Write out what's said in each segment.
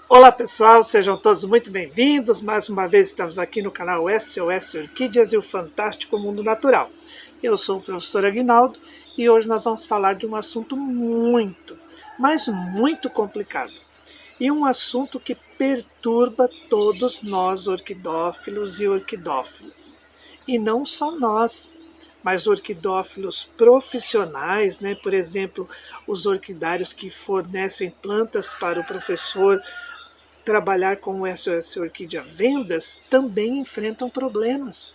Olá pessoal, sejam todos muito bem-vindos. Mais uma vez estamos aqui no canal SOS Orquídeas e o Fantástico Mundo Natural. Eu sou o professor Aguinaldo e hoje nós vamos falar de um assunto muito, mas muito complicado. E um assunto que perturba todos nós orquidófilos e orquidófilas. E não só nós, mas orquidófilos profissionais, né? Por exemplo, os orquidários que fornecem plantas para o professor trabalhar com o SOS Orquídea Vendas também enfrentam problemas.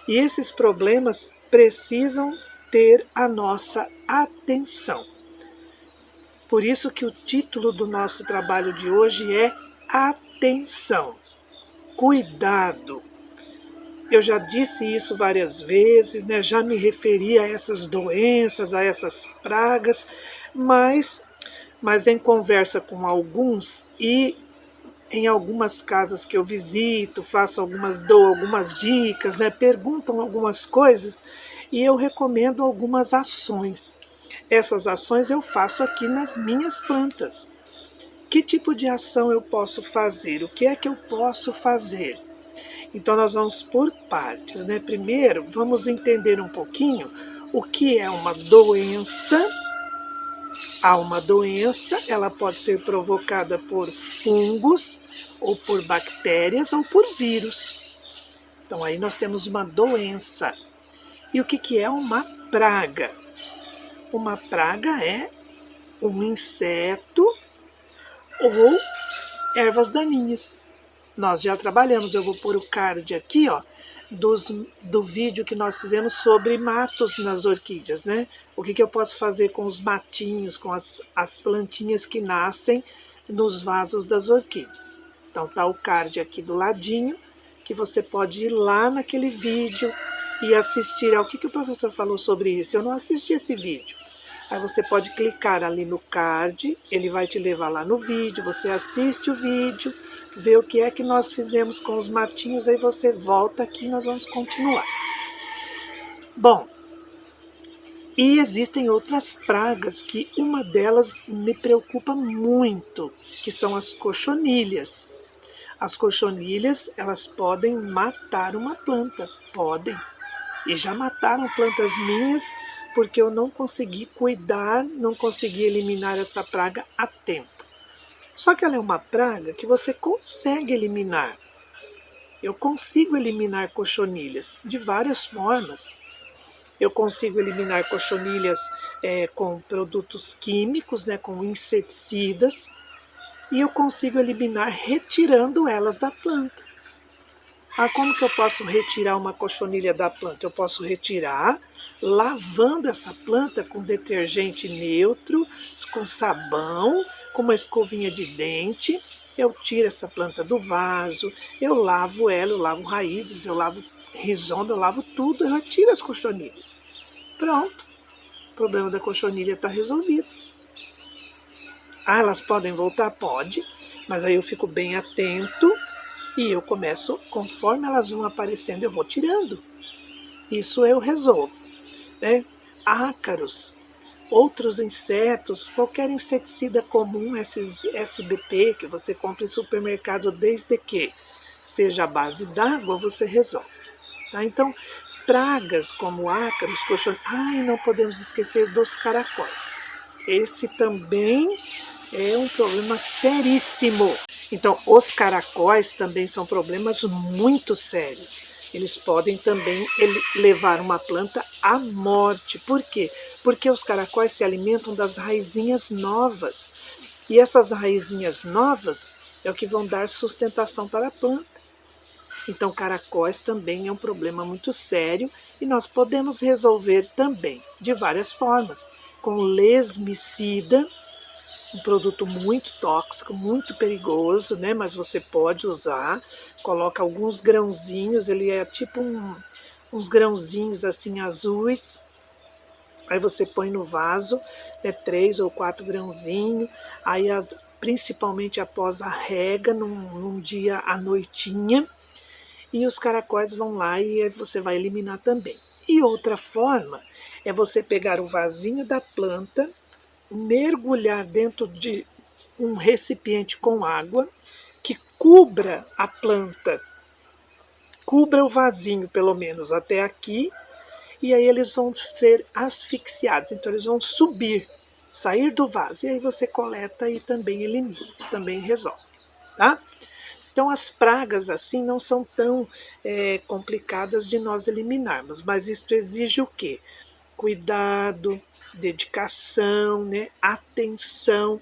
E esses problemas precisam ter a nossa atenção. Por isso que o título do nosso trabalho de hoje é Atenção, Cuidado. Eu já disse isso várias vezes, né? Já me referi a essas doenças, a essas pragas, mas em conversa com alguns e em algumas casas que eu visito, dou algumas dicas, né? Perguntam algumas coisas e eu recomendo algumas ações. Essas ações eu faço aqui nas minhas plantas. Que tipo de ação eu posso fazer? O que é que eu posso fazer? Então nós vamos por partes, né? Primeiro, vamos entender um pouquinho o que é uma doença. Uma doença, ela pode ser provocada por fungos, ou por bactérias, ou por vírus. Então aí nós temos uma doença. E o que é uma praga? Uma praga é um inseto ou ervas daninhas. Nós já trabalhamos, eu vou pôr o card aqui, ó, do vídeo que nós fizemos sobre matos nas orquídeas, né? O que eu posso fazer com os matinhos, com as plantinhas que nascem nos vasos das orquídeas. Então tá o card aqui do ladinho, que você pode ir lá naquele vídeo e assistir ao que o professor falou sobre isso. Eu não assisti esse vídeo. Aí você pode clicar ali no card, ele vai te levar lá no vídeo, você assiste o vídeo, vê o que é que nós fizemos com os matinhos, aí você volta aqui e nós vamos continuar. Bom, e existem outras pragas que uma delas me preocupa muito, que são as cochonilhas. As cochonilhas, elas podem matar uma planta, podem. E já mataram plantas minhas porque eu não consegui cuidar, não consegui eliminar essa praga a tempo. Só que ela é uma praga que você consegue eliminar. Eu consigo eliminar cochonilhas de várias formas. Eu consigo eliminar cochonilhas com produtos químicos, né, com inseticidas, e eu consigo eliminar retirando elas da planta. Como que eu posso retirar uma cochonilha da planta? Eu posso retirar lavando essa planta com detergente neutro, com sabão, com uma escovinha de dente. Eu tiro essa planta do vaso, eu lavo ela, eu lavo raízes, eu lavo rizoma, eu lavo tudo, eu retiro as cochonilhas. Pronto, o problema da cochonilha está resolvido. Elas podem voltar? Pode, mas aí eu fico bem atento e eu começo, conforme elas vão aparecendo, eu vou tirando. Isso eu resolvo, né? Ácaros, outros insetos, qualquer inseticida comum, esses SBP que você compra em supermercado, desde que seja a base d'água, você resolve. Tá? Então, pragas como ácaros, cochonilhas, não podemos esquecer dos caracóis. Esse também é um problema seríssimo. Então, os caracóis também são problemas muito sérios. Eles podem também levar uma planta à morte. Por quê? Porque os caracóis se alimentam das raizinhas novas. E essas raizinhas novas é o que vão dar sustentação para a planta. Então, caracóis também é um problema muito sério e nós podemos resolver também de várias formas. Com lesmicida, um produto muito tóxico, muito perigoso, né? Mas você pode usar, coloca alguns grãozinhos, ele é tipo uns grãozinhos assim azuis, aí você põe no vaso, né, 3 ou 4 grãozinhos, aí principalmente após a rega, num dia à noitinha, e os caracóis vão lá e você vai eliminar também. E outra forma é você pegar o vasinho da planta, mergulhar dentro de um recipiente com água que cubra a planta, cubra o vasinho pelo menos até aqui, e aí eles vão ser asfixiados, então eles vão subir, sair do vaso, e aí você coleta e também elimina, isso também resolve, tá? Então as pragas assim não são tão complicadas de nós eliminarmos, mas isso exige o quê? Cuidado, dedicação, né? Atenção,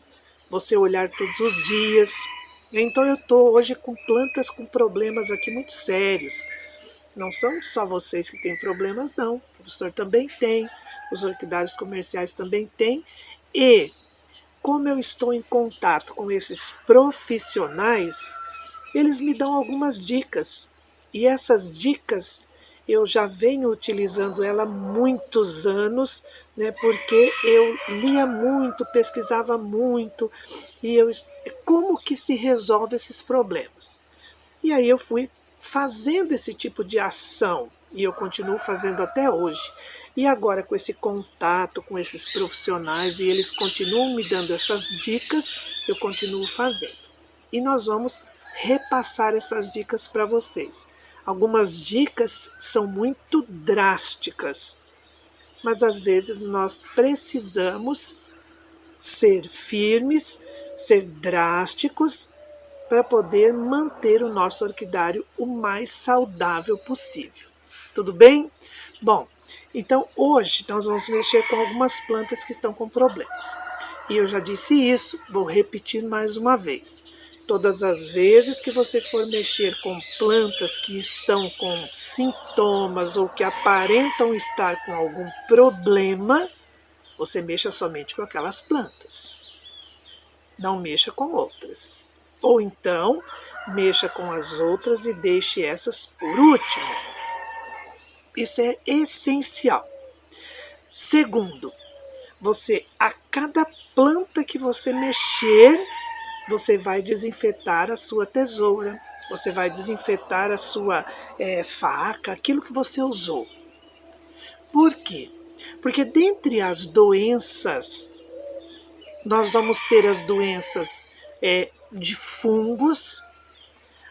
você olhar todos os dias. Então eu estou hoje com plantas com problemas aqui muito sérios. Não são só vocês que têm problemas, não. O professor também tem, os orquidários comerciais também têm. E como eu estou em contato com esses profissionais, eles me dão algumas dicas. E essas dicas eu já venho utilizando ela há muitos anos, né, porque eu lia muito, pesquisava muito, e como que se resolve esses problemas. E aí eu fui fazendo esse tipo de ação, e eu continuo fazendo até hoje. E agora com esse contato com esses profissionais, e eles continuam me dando essas dicas, eu continuo fazendo. E nós vamos repassar essas dicas para vocês. Algumas dicas são muito drásticas, mas às vezes nós precisamos ser firmes, ser drásticos, para poder manter o nosso orquidário o mais saudável possível. Tudo bem? Bom, então hoje nós vamos mexer com algumas plantas que estão com problemas. E eu já disse isso, vou repetir mais uma vez. Todas as vezes que você for mexer com plantas que estão com sintomas ou que aparentam estar com algum problema, você mexa somente com aquelas plantas. Não mexa com outras. Ou então, mexa com as outras e deixe essas por último. Isso é essencial. Segundo, a cada planta que você mexer, você vai desinfetar a sua tesoura, você vai desinfetar a sua faca, aquilo que você usou. Por quê? Porque dentre as doenças, nós vamos ter as doenças de fungos,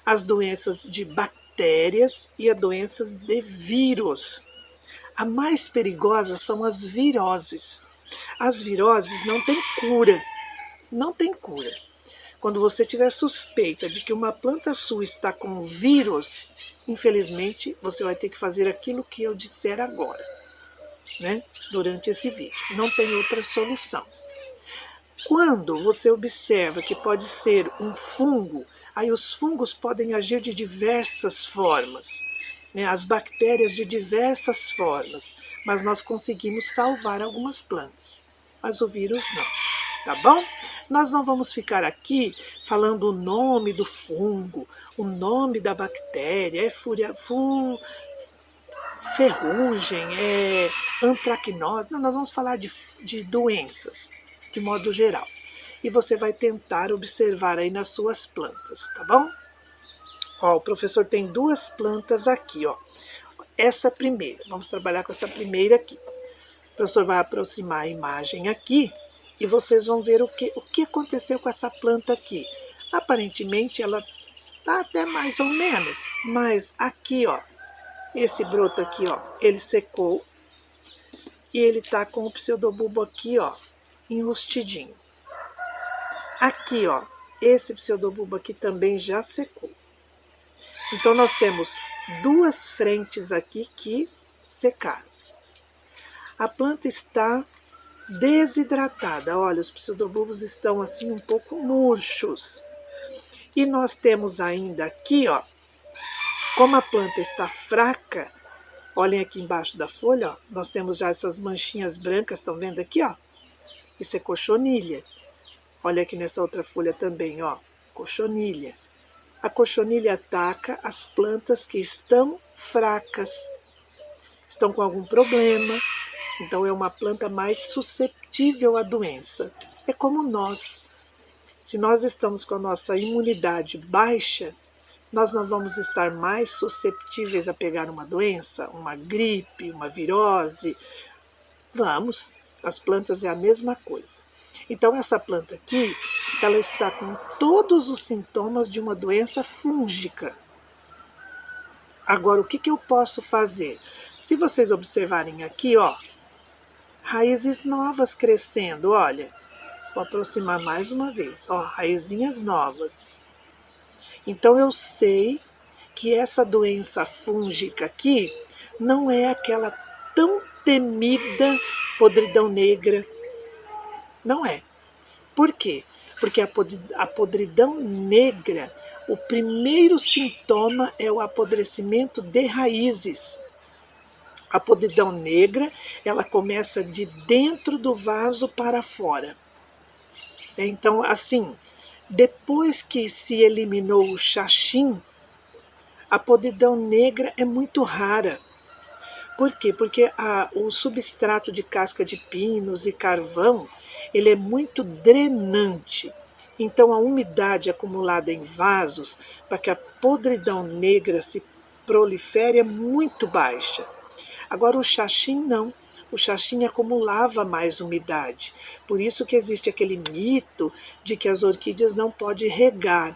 as doenças de bactérias e as doenças de vírus. A mais perigosa são as viroses. As viroses não têm cura, não tem cura. Quando você tiver suspeita de que uma planta sua está com vírus, infelizmente você vai ter que fazer aquilo que eu disser agora, né? Durante esse vídeo. Não tem outra solução. Quando você observa que pode ser um fungo, aí os fungos podem agir de diversas formas, né? As bactérias de diversas formas, mas nós conseguimos salvar algumas plantas, mas o vírus não, tá bom? Nós não vamos ficar aqui falando o nome do fungo, o nome da bactéria, ferrugem, antracnose, não, nós vamos falar de doenças, de modo geral. E você vai tentar observar aí nas suas plantas, tá bom? Ó, o professor tem duas plantas aqui, ó. Essa primeira, vamos trabalhar com essa primeira aqui. O professor vai aproximar a imagem aqui e vocês vão ver o que aconteceu com essa planta aqui. Aparentemente ela tá até mais ou menos, mas aqui, ó, esse broto aqui, ó, ele secou e ele tá com o pseudobulbo aqui, ó, enrustidinho. Aqui, ó, esse pseudobulbo aqui também já secou. Então nós temos duas frentes aqui que secaram. A planta está desidratada. Olha, os pseudobulbos estão assim um pouco murchos. E nós temos ainda aqui, ó, como a planta está fraca, olhem aqui embaixo da folha, ó, nós temos já essas manchinhas brancas, estão vendo aqui, ó? Isso é cochonilha. Olha aqui nessa outra folha também, ó, cochonilha. A cochonilha ataca as plantas que estão fracas, estão com algum problema, então é uma planta mais susceptível à doença. É como nós. Se nós estamos com a nossa imunidade baixa, nós não vamos estar mais susceptíveis a pegar uma doença, uma gripe, uma virose. Vamos, as plantas é a mesma coisa. Então essa planta aqui, ela está com todos os sintomas de uma doença fúngica. Agora, o que eu posso fazer? Se vocês observarem aqui, ó, raízes novas crescendo, olha. Vou aproximar mais uma vez, ó, raizinhas novas. Então eu sei que essa doença fúngica aqui não é aquela tão temida podridão negra. Não é. Por quê? Porque a podridão negra, o primeiro sintoma é o apodrecimento de raízes. A podridão negra, ela começa de dentro do vaso para fora. Então, assim, depois que se eliminou o xaxim, a podridão negra é muito rara. Por quê? Porque o substrato de casca de pinos e carvão, ele é muito drenante. Então, a umidade acumulada em vasos, para que a podridão negra se prolifere, é muito baixa. Agora, o xaxim não. O xaxim acumulava mais umidade. Por isso que existe aquele mito de que as orquídeas não podem regar.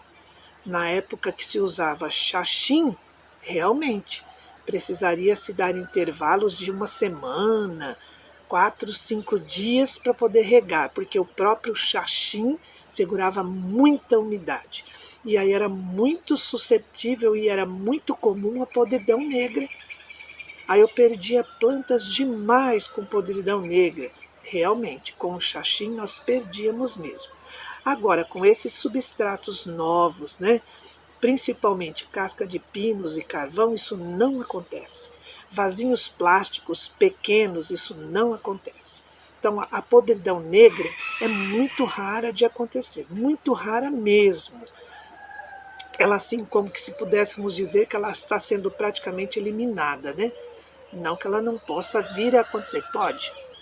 Na época que se usava xaxim, realmente, precisaria se dar intervalos de uma semana, 4, 5 dias para poder regar, porque o próprio xaxim segurava muita umidade. E aí era muito suscetível e era muito comum a podridão negra. Aí eu perdia plantas demais com podridão negra. Realmente, com o xaxim nós perdíamos mesmo. Agora, com esses substratos novos, né, principalmente casca de pinos e carvão, isso não acontece. Vasinhos plásticos pequenos, isso não acontece. Então, a podridão negra é muito rara de acontecer, muito rara mesmo. Ela, assim como que se pudéssemos dizer que ela está sendo praticamente eliminada, né? Não que ela não possa vir a acontecer.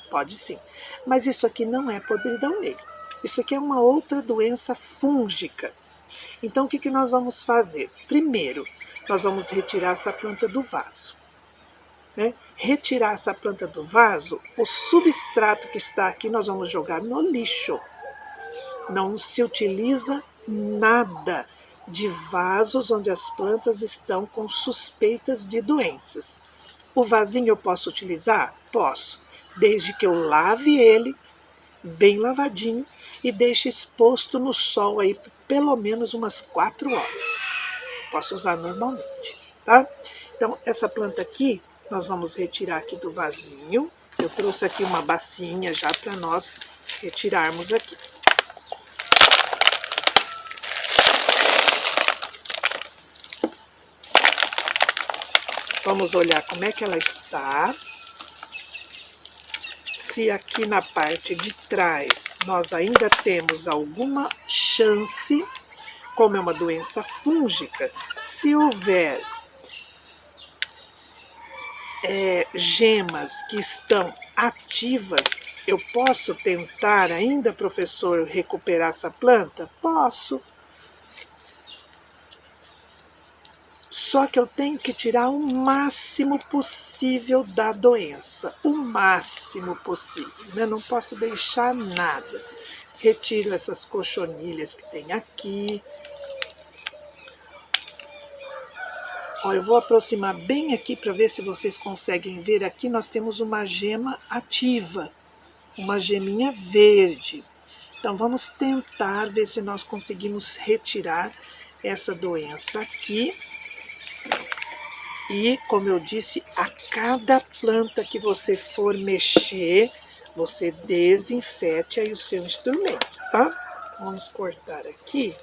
Pode sim. Mas isso aqui não é podridão negra. Isso aqui é uma outra doença fúngica. Então, o que nós vamos fazer? Primeiro, nós vamos retirar essa planta do vaso. Né? Retirar essa planta do vaso, o substrato que está aqui nós vamos jogar no lixo. Não se utiliza nada de vasos onde as plantas estão com suspeitas de doenças. O vasinho eu posso utilizar? Posso, desde que eu lave ele, bem lavadinho, e deixe exposto no sol aí pelo menos umas 4 horas. Posso usar normalmente, tá? Então, essa planta aqui, nós vamos retirar aqui do vasinho. Eu trouxe aqui uma bacinha já para nós retirarmos aqui. Vamos olhar como é que ela está. Se aqui na parte de trás nós ainda temos alguma chance, como é uma doença fúngica, se houver gemas que estão ativas, eu posso tentar ainda, professor, recuperar essa planta? Posso. Só que eu tenho que tirar o máximo possível da doença. O máximo possível, né? Não posso deixar nada. Retiro essas cochonilhas que tem aqui. Ó, eu vou aproximar bem aqui para ver se vocês conseguem ver. Aqui nós temos uma gema ativa, uma geminha verde. Então vamos tentar ver se nós conseguimos retirar essa doença aqui. E, como eu disse, a cada planta que você for mexer, você desinfete aí o seu instrumento, tá? Vamos cortar aqui.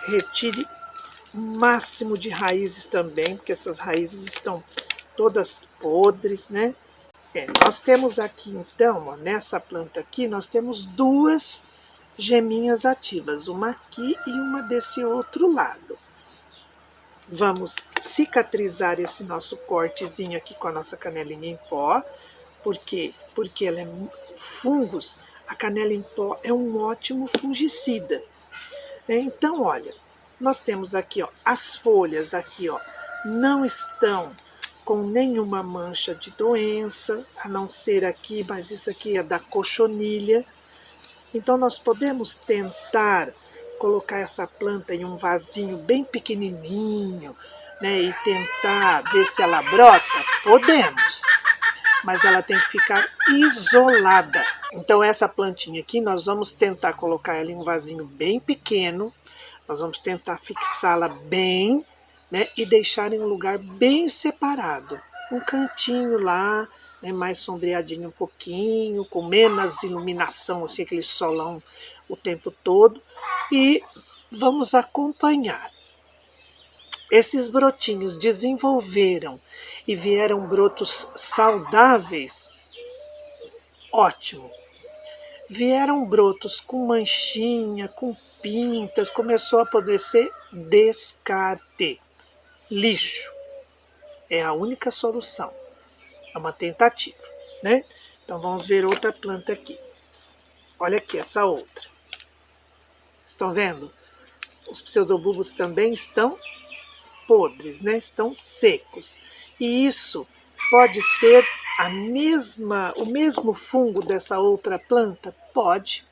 Retire o máximo de raízes também, porque essas raízes estão todas podres, né? Nós temos aqui, então, ó, nessa planta aqui, nós temos 2 geminhas ativas, uma aqui e uma desse outro lado. Vamos cicatrizar esse nosso cortezinho aqui com a nossa canelinha em pó. Por quê? Porque ela é fungos. A canela em pó é um ótimo fungicida. Então, olha, nós temos aqui, ó, as folhas aqui, ó, não estão com nenhuma mancha de doença, a não ser aqui, mas isso aqui é da cochonilha. Então nós podemos tentar colocar essa planta em um vasinho bem pequenininho, né, e tentar ver se ela brota. Podemos, mas ela tem que ficar isolada. Então essa plantinha aqui nós vamos tentar colocar ela em um vasinho bem pequeno, nós vamos tentar fixá-la bem, né, e deixar em um lugar bem separado, um cantinho lá, né, mais sombreadinho um pouquinho, com menos iluminação, assim, aquele solão o tempo todo, e vamos acompanhar. Esses brotinhos desenvolveram e vieram brotos saudáveis, ótimo. Vieram brotos com manchinha, com pintas, começou a apodrecer, descarte. Lixo é a única solução, é uma tentativa, né? Então vamos ver outra planta aqui. Olha aqui essa outra. Estão vendo? Os pseudobulbos também estão podres, né? Estão secos. E isso pode ser o mesmo fungo dessa outra planta? Pode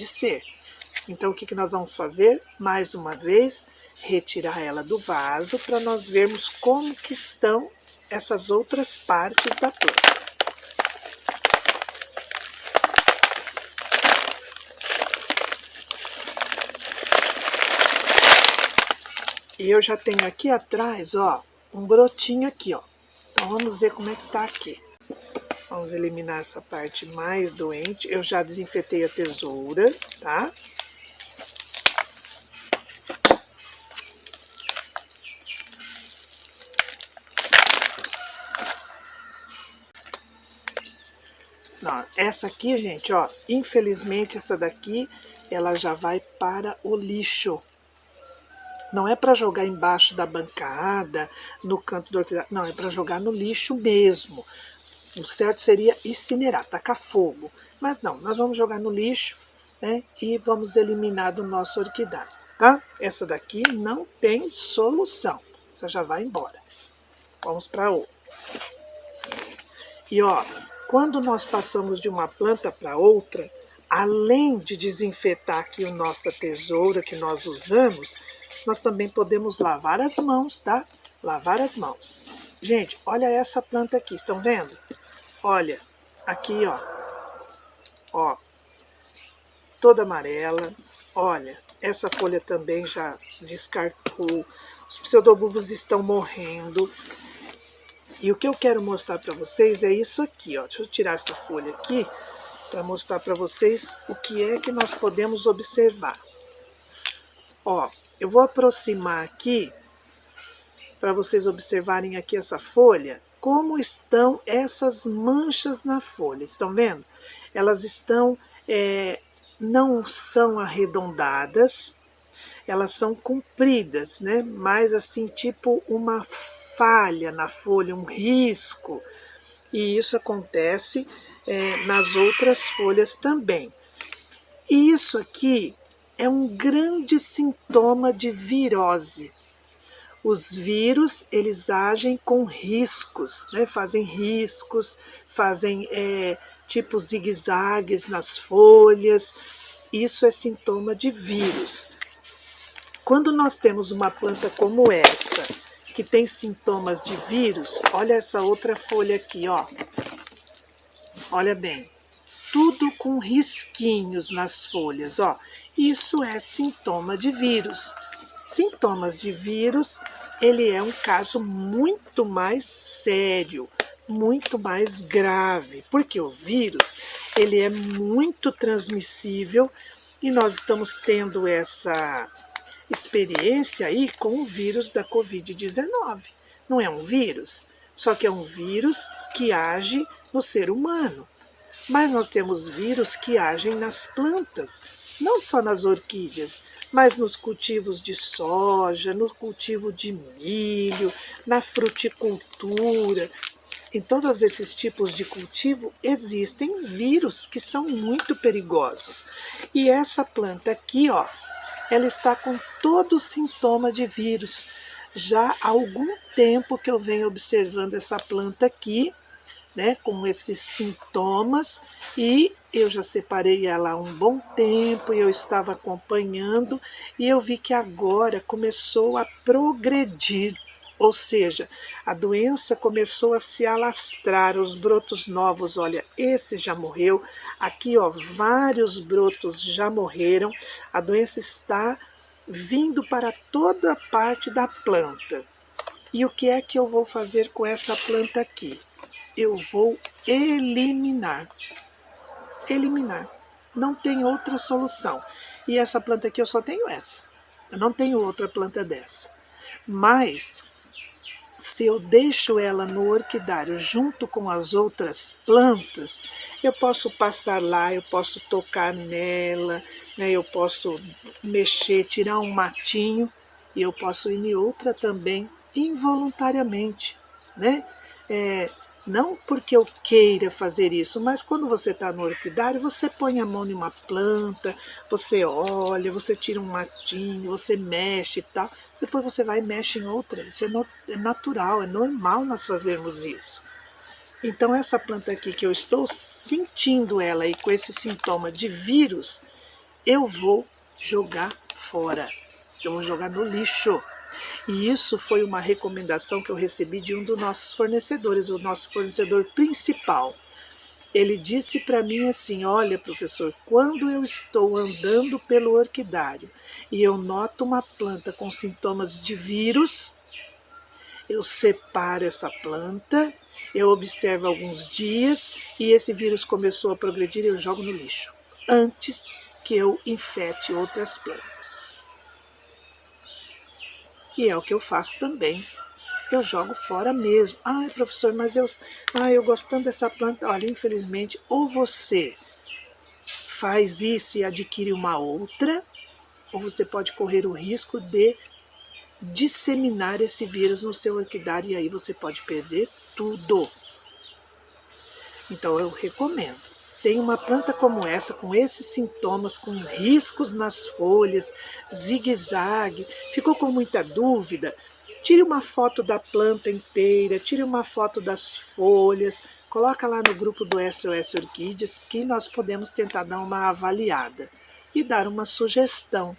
ser. Então o que nós vamos fazer? Mais uma vez, retirar ela do vaso para nós vermos como que estão essas outras partes da planta. E eu já tenho aqui atrás, ó, um brotinho aqui, ó. Então vamos ver como é que tá aqui. Vamos eliminar essa parte mais doente. Eu já desinfetei a tesoura, tá? Não, essa aqui, gente, ó, infelizmente essa daqui, ela já vai para o lixo. Não é para jogar embaixo da bancada, no canto do orquídea, não, é para jogar no lixo mesmo. O certo seria incinerar, tacar fogo. Mas não, nós vamos jogar no lixo, né, e vamos eliminar do nosso orquidário, tá? Essa daqui não tem solução, essa já vai embora. Vamos para outra. E ó, quando nós passamos de uma planta para outra, além de desinfetar aqui a nossa tesoura que nós usamos, nós também podemos lavar as mãos, tá? Lavar as mãos. Gente, olha essa planta aqui, estão vendo? Olha, aqui, ó. Ó, toda amarela. Olha, essa folha também já descartou. Os pseudobulbos estão morrendo. E o que eu quero mostrar para vocês é isso aqui, ó. Deixa eu tirar essa folha aqui para mostrar para vocês o que é que nós podemos observar. Ó, eu vou aproximar aqui para vocês observarem aqui essa folha, como estão essas manchas na folha. Estão vendo? Elas estão, não são arredondadas, elas são compridas, né? Mas assim, tipo uma falha na folha, um risco. E isso acontece nas outras folhas também. E isso aqui é um grande sintoma de virose. Os vírus, eles agem com riscos, né? Fazem riscos, fazem tipo zigue-zagues nas folhas. Isso é sintoma de vírus. Quando nós temos uma planta como essa, que tem sintomas de vírus, olha essa outra folha aqui, ó. Olha bem, tudo com risquinhos nas folhas, ó. Isso é sintoma de vírus. Sintomas de vírus, ele é um caso muito mais sério, muito mais grave, porque o vírus, ele é muito transmissível e nós estamos tendo essa experiência aí com o vírus da Covid-19. Não é um vírus, só que é um vírus que age no ser humano. Mas nós temos vírus que agem nas plantas, não só nas orquídeas, mas nos cultivos de soja, no cultivo de milho, na fruticultura. Em todos esses tipos de cultivo existem vírus que são muito perigosos. E essa planta aqui, ó, ela está com todo sintoma de vírus. já há algum tempo que eu venho observando essa planta aqui, né, com esses sintomas, e eu já separei ela há um bom tempo e eu estava acompanhando e eu vi que agora começou a progredir, ou seja, a doença começou a se alastrar, os brotos novos, olha, esse já morreu, aqui ó, vários brotos já morreram, a doença está vindo para toda parte da planta. E o que é que eu vou fazer com essa planta aqui? Eu vou eliminar. Eliminar. Não tem outra solução. E essa planta aqui eu só tenho essa. Eu não tenho outra planta dessa. Mas, se eu deixo ela no orquidário junto com as outras plantas, eu posso passar lá, eu posso tocar nela, né, eu posso mexer, tirar um matinho, e eu posso ir em outra também, involuntariamente, né? Não porque eu queira fazer isso, mas quando você está no orquidário, você põe a mão em uma planta, você olha, você tira um matinho, você mexe e tal, depois você vai e mexe em outra. Isso é natural, é normal nós fazermos isso. Então essa planta aqui que eu estou sentindo ela aí com esse sintoma de vírus, eu vou jogar fora, eu vou jogar no lixo. E isso foi uma recomendação que eu recebi de um dos nossos fornecedores, o nosso fornecedor principal. Ele disse para mim assim, olha professor, quando eu estou andando pelo orquidário e eu noto uma planta com sintomas de vírus, eu separo essa planta, eu observo alguns dias e esse vírus começou a progredir e eu jogo no lixo, antes que eu infecte outras plantas. E é o que eu faço também. Eu jogo fora mesmo. Ai, professor, mas eu gosto tanto dessa planta. Olha, infelizmente, ou você faz isso e adquire uma outra, ou você pode correr o risco de disseminar esse vírus no seu orquidário e aí você pode perder tudo. Então eu recomendo. Tem uma planta como essa, com esses sintomas, com riscos nas folhas, zigue-zague, ficou com muita dúvida? Tire uma foto da planta inteira, tire uma foto das folhas, coloca lá no grupo do SOS Orquídeas que nós podemos tentar dar uma avaliada e dar uma sugestão.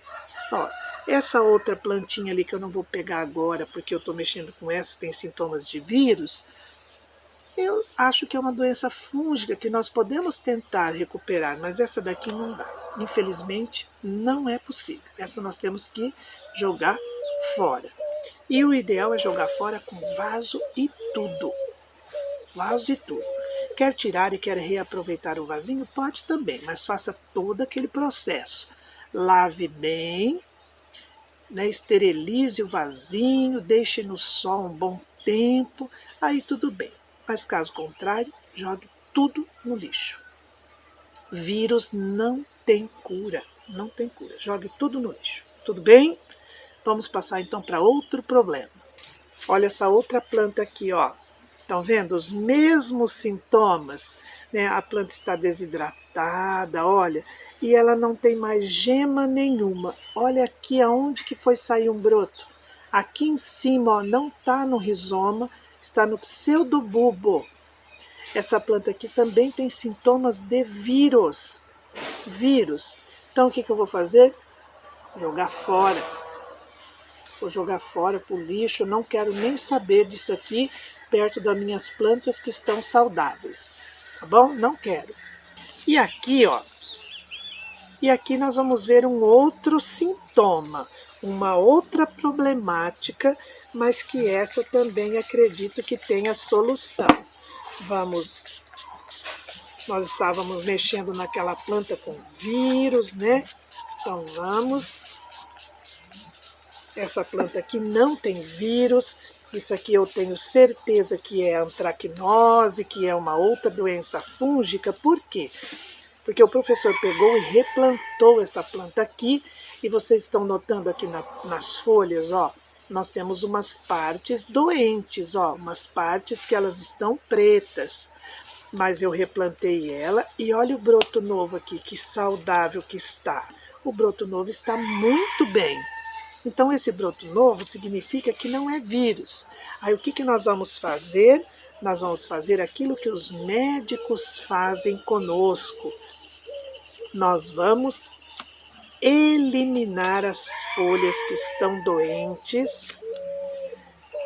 Ó, essa outra plantinha ali que eu não vou pegar agora porque eu estou mexendo com essa, tem sintomas de vírus, eu acho que é uma doença fúngica que nós podemos tentar recuperar, mas essa daqui não dá. Infelizmente, não é possível. Essa nós temos que jogar fora. E o ideal é jogar fora com vaso e tudo. Vaso e tudo. Quer tirar e quer reaproveitar o vasinho? Pode também, mas faça todo aquele processo. Lave bem, né, esterilize o vasinho, deixe no sol um bom tempo, aí tudo bem. Mas caso contrário, jogue tudo no lixo. Vírus não tem cura, não tem cura. Jogue tudo no lixo. Tudo bem? Vamos passar então para outro problema. Olha essa outra planta aqui, ó. Estão vendo os mesmos sintomas? Né? A planta está desidratada, olha, e ela não tem mais gema nenhuma. Olha aqui aonde que foi sair um broto. Aqui em cima, ó, não está no rizoma, está no pseudobulbo. Essa planta aqui também tem sintomas de vírus. Então o que eu vou fazer? Jogar fora. Vou jogar fora pro lixo, não quero nem saber disso aqui perto das minhas plantas que estão saudáveis. Tá bom? Não quero. E aqui, ó. E aqui nós vamos ver um outro sintoma, uma outra problemática, mas que essa também acredito que tenha solução. Nós estávamos mexendo naquela planta com vírus, né? Então vamos. Essa planta aqui não tem vírus, isso aqui eu tenho certeza que é antracnose, que é uma outra doença fúngica. Por quê? Porque o professor pegou e replantou essa planta aqui, e vocês estão notando aqui nas folhas, ó, nós temos umas partes doentes, ó, umas partes que elas estão pretas. Mas eu replantei ela e olha o broto novo aqui, que saudável que está. O broto novo está muito bem. Então esse broto novo significa que não é vírus. Aí o que nós vamos fazer? Nós vamos fazer aquilo que os médicos fazem conosco. Nós vamos eliminar as folhas que estão doentes.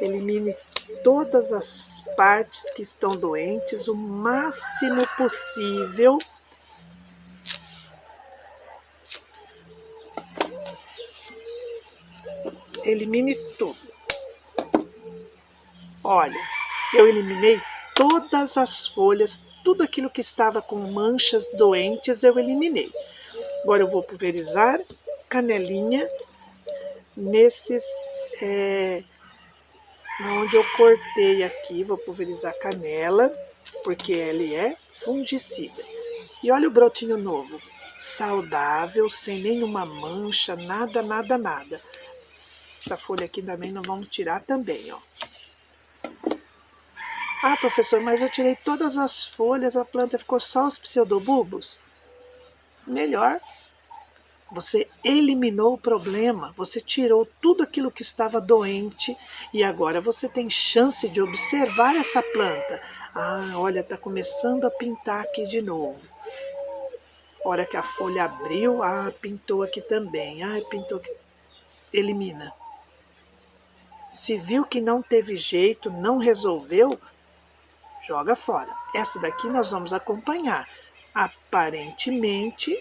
Elimine todas as partes que estão doentes o máximo possível. Elimine tudo. Olha, eu eliminei todas as folhas, tudo aquilo que estava com manchas doentes eu eliminei. Agora eu vou pulverizar canelinha nesses, onde eu cortei aqui, vou pulverizar canela, porque ele é fungicida. E olha o brotinho novo, saudável, sem nenhuma mancha, nada, nada, nada. Essa folha aqui também nós vamos tirar também, ó. Ah, professor, mas eu tirei todas as folhas, a planta ficou só os pseudobulbos. Melhor. Você eliminou o problema, você tirou tudo aquilo que estava doente e agora você tem chance de observar essa planta. Ah, olha, está começando a pintar aqui de novo. Hora que a folha abriu, pintou aqui também. Pintou aqui. Elimina. Se viu que não teve jeito, não resolveu, joga fora. Essa daqui nós vamos acompanhar. Aparentemente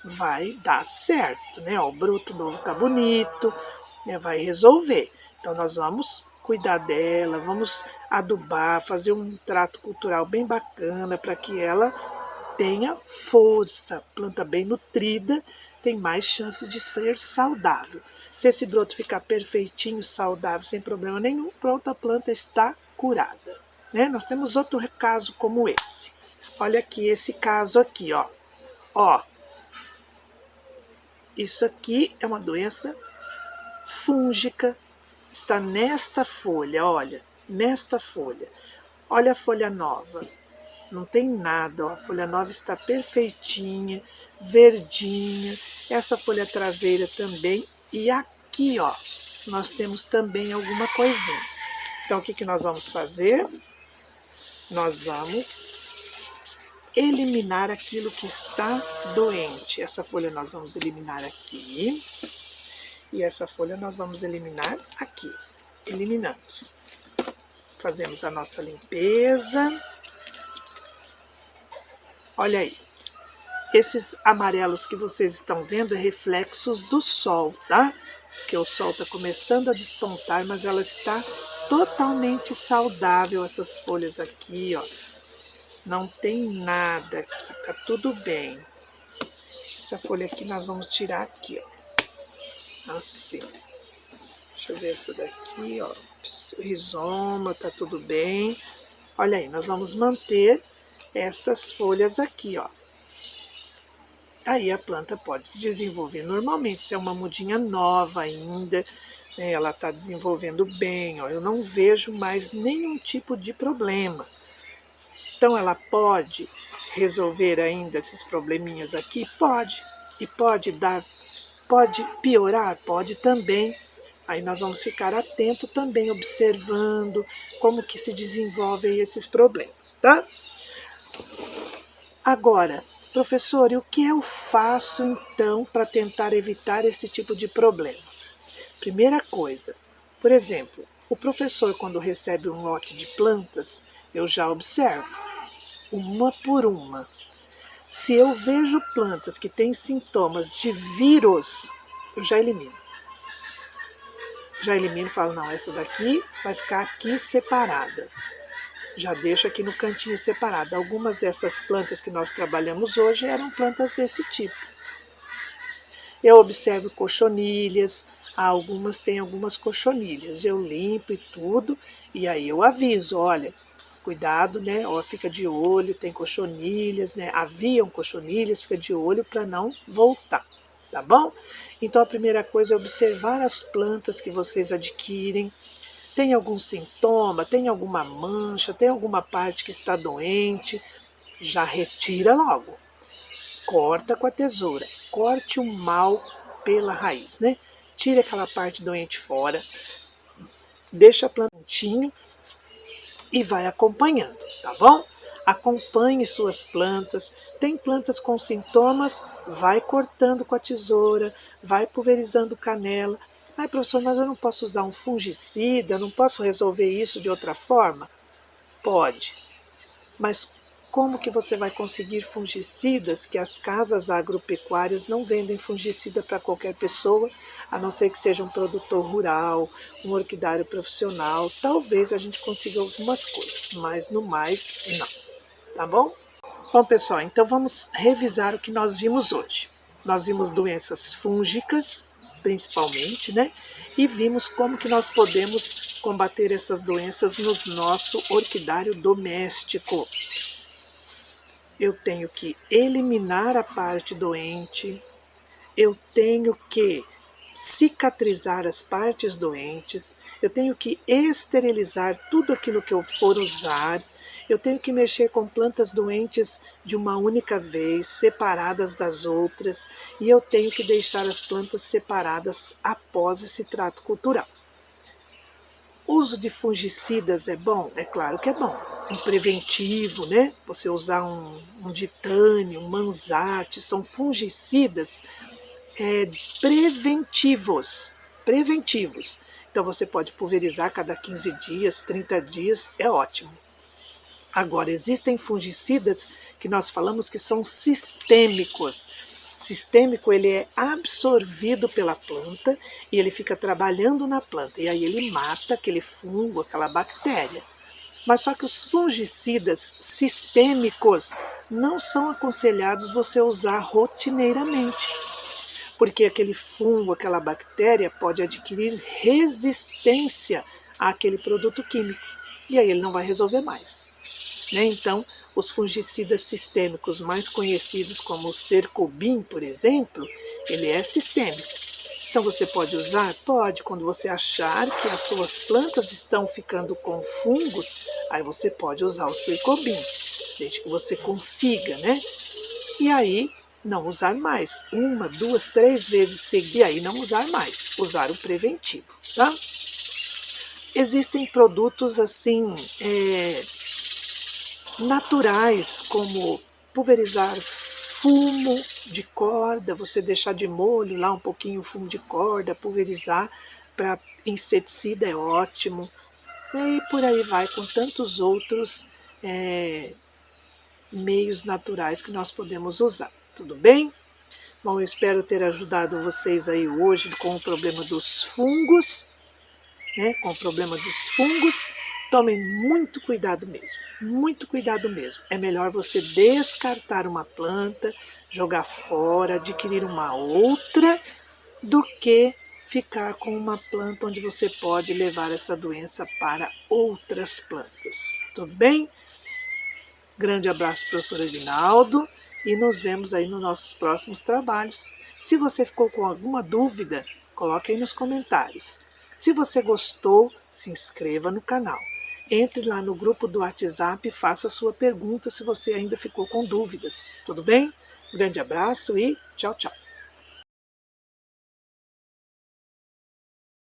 vai dar certo, né? O broto novo tá bonito, né? Vai resolver. Então nós vamos cuidar dela, vamos adubar, fazer um trato cultural bem bacana para que ela tenha força. Planta bem nutrida tem mais chance de ser saudável. Se esse broto ficar perfeitinho, saudável, sem problema nenhum, pronto, a planta está curada, né? Nós temos outro caso como esse. Olha aqui esse caso aqui, ó. Ó, isso aqui é uma doença fúngica, está nesta folha, olha, nesta folha. Olha a folha nova, não tem nada, ó, a folha nova está perfeitinha, verdinha. Essa folha traseira também. E aqui, ó, nós temos também alguma coisinha. Então, o que nós vamos fazer? Nós vamos eliminar aquilo que está doente. Essa folha nós vamos eliminar aqui. E essa folha nós vamos eliminar aqui. Eliminamos. Fazemos a nossa limpeza. Olha aí. Esses amarelos que vocês estão vendo é reflexos do sol, tá? Porque o sol está começando a despontar, mas ela está totalmente saudável, essas folhas aqui, ó. Não tem nada aqui, tá tudo bem. Essa folha aqui nós vamos tirar aqui, ó. Assim. Deixa eu ver essa daqui, ó. O rizoma, tá tudo bem. Olha aí, nós vamos manter estas folhas aqui, ó. Aí a planta pode desenvolver normalmente. Se é uma mudinha nova ainda, né, ela está desenvolvendo bem, ó. Eu não vejo mais nenhum tipo de problema. Então ela pode resolver ainda esses probleminhas aqui? Pode. E pode piorar? Pode também. Aí nós vamos ficar atentos também, observando como que se desenvolvem esses problemas, tá? Agora, professor, e o que eu faço então para tentar evitar esse tipo de problema? Primeira coisa, por exemplo, o professor quando recebe um lote de plantas, eu já observo, uma por uma. Se eu vejo plantas que têm sintomas de vírus, eu já elimino. Já elimino e falo, não, essa daqui vai ficar aqui separada. Já deixo aqui no cantinho separado. Algumas dessas plantas que nós trabalhamos hoje eram plantas desse tipo. Eu observo cochonilhas, algumas têm algumas cochonilhas. Eu limpo e tudo, e aí eu aviso, olha, cuidado, né? Ó, fica de olho, tem cochonilhas, né? Haviam cochonilhas, fica de olho para não voltar, tá bom? Então a primeira coisa é observar as plantas que vocês adquirem. Tem algum sintoma, tem alguma mancha, tem alguma parte que está doente, já retira logo. Corta com a tesoura, corte o mal pela raiz, né? tire aquela parte doente fora, deixa a plantinha e vai acompanhando, tá bom? Acompanhe suas plantas. Tem plantas com sintomas, vai cortando com a tesoura, vai pulverizando canela. Ai, professor, mas eu não posso usar um fungicida, não posso resolver isso de outra forma? Pode, mas como que você vai conseguir fungicidas que as casas agropecuárias não vendem fungicida para qualquer pessoa, a não ser que seja um produtor rural, um orquidário profissional? Talvez a gente consiga algumas coisas, mas no mais, não. Tá bom? Bom, pessoal, então vamos revisar o que nós vimos hoje. Nós vimos doenças fúngicas, principalmente, né? E vimos como que nós podemos combater essas doenças no nosso orquidário doméstico. Eu tenho que eliminar a parte doente, eu tenho que cicatrizar as partes doentes, eu tenho que esterilizar tudo aquilo que eu for usar, eu tenho que mexer com plantas doentes de uma única vez, separadas das outras, e eu tenho que deixar as plantas separadas após esse trato cultural. O uso de fungicidas é bom? É claro que é bom. Um preventivo, né? Você usar um Ditane, um Manzate, são fungicidas preventivos. Então você pode pulverizar cada 15 dias, 30 dias, é ótimo. Agora, existem fungicidas que nós falamos que são sistêmicos. Sistêmico, ele é absorvido pela planta e ele fica trabalhando na planta. E aí ele mata aquele fungo, aquela bactéria. Mas só que os fungicidas sistêmicos não são aconselhados você usar rotineiramente. Porque aquele fungo, aquela bactéria pode adquirir resistência àquele produto químico. E aí ele não vai resolver mais. Então, os fungicidas sistêmicos mais conhecidos como o Cercobil, por exemplo, ele é sistêmico. Então você pode usar? Pode, quando você achar que as suas plantas estão ficando com fungos, aí você pode usar o Cercobil, desde que você consiga, né? E aí, não usar mais. 1, 2, 3 vezes seguir, aí não usar mais. Usar o preventivo, tá? Existem produtos assim, naturais, como pulverizar fumo de corda, você deixar de molho lá um pouquinho o fumo de corda, pulverizar para inseticida é ótimo. E por aí vai, com tantos outros meios naturais que nós podemos usar. Tudo bem? Bom, eu espero ter ajudado vocês aí hoje com o problema dos fungos, né? Com o problema dos fungos. Tomem muito cuidado mesmo, muito cuidado mesmo. É melhor você descartar uma planta, jogar fora, adquirir uma outra, do que ficar com uma planta onde você pode levar essa doença para outras plantas. Tudo bem? Grande abraço, professor Aguinaldo, e nos vemos aí nos nossos próximos trabalhos. Se você ficou com alguma dúvida, coloque aí nos comentários. Se você gostou, se inscreva no canal. Entre lá no grupo do WhatsApp e faça a sua pergunta se você ainda ficou com dúvidas. Tudo bem? Um grande abraço e tchau, tchau.